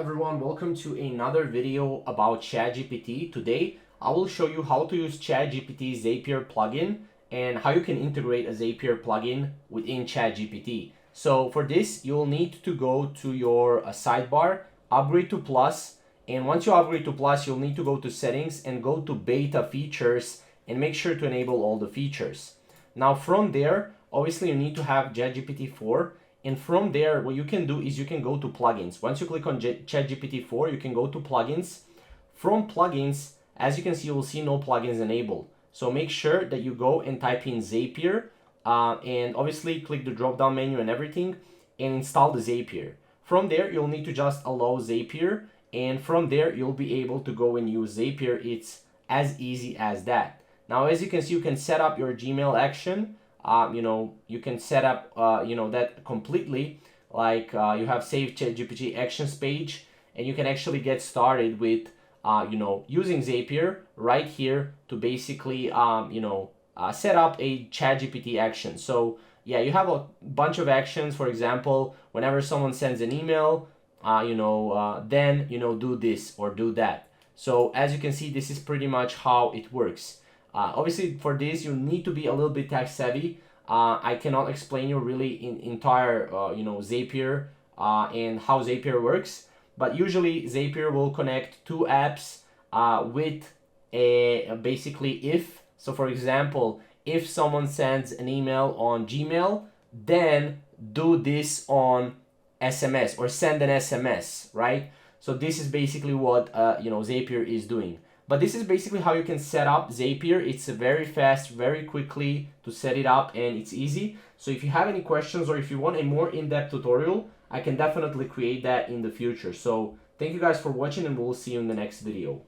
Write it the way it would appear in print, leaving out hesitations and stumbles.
everyone, welcome to another video about ChatGPT. Today I will show you how to use ChatGPT Zapier plugin and how you can integrate a Zapier plugin within ChatGPT. So for this you'll need to go to your sidebar, upgrade to plus, and once you upgrade to plus you'll need to go to settings and go to beta features and make sure to enable all the features. Now from there, obviously you need to have ChatGPT 4. And from there, what you can do is you can go to plugins. Once you click on ChatGPT 4, you can go to plugins. From plugins, as you can see, you will see no plugins enabled. So make sure that you go and type in Zapier and obviously click the drop-down menu and everything and install the Zapier. From there, you'll need to just allow Zapier, and from there, you'll be able to go and use Zapier. It's as easy as that. Now, as you can see, you can set up your Gmail action. You can set up, that completely, like you have saved ChatGPT actions page, and you can actually get started with, using Zapier right here to basically, set up a ChatGPT action. So yeah, you have a bunch of actions. For example, whenever someone sends an email, then, do this or do that. So as you can see, this is pretty much how it works. Obviously, for this, you need to be a little bit tech savvy. I cannot explain you really in entire, Zapier and how Zapier works. But usually, Zapier will connect two apps with a basically if. So, for example, if someone sends an email on Gmail, then do this on SMS or send an SMS, right? So this is basically what Zapier is doing. But this is basically how you can set up Zapier. It's very fast, very quickly to set it up, and it's easy. So if you have any questions or if you want a more in-depth tutorial, I can definitely create that in the future. So thank you guys for watching, and we'll see you in the next video.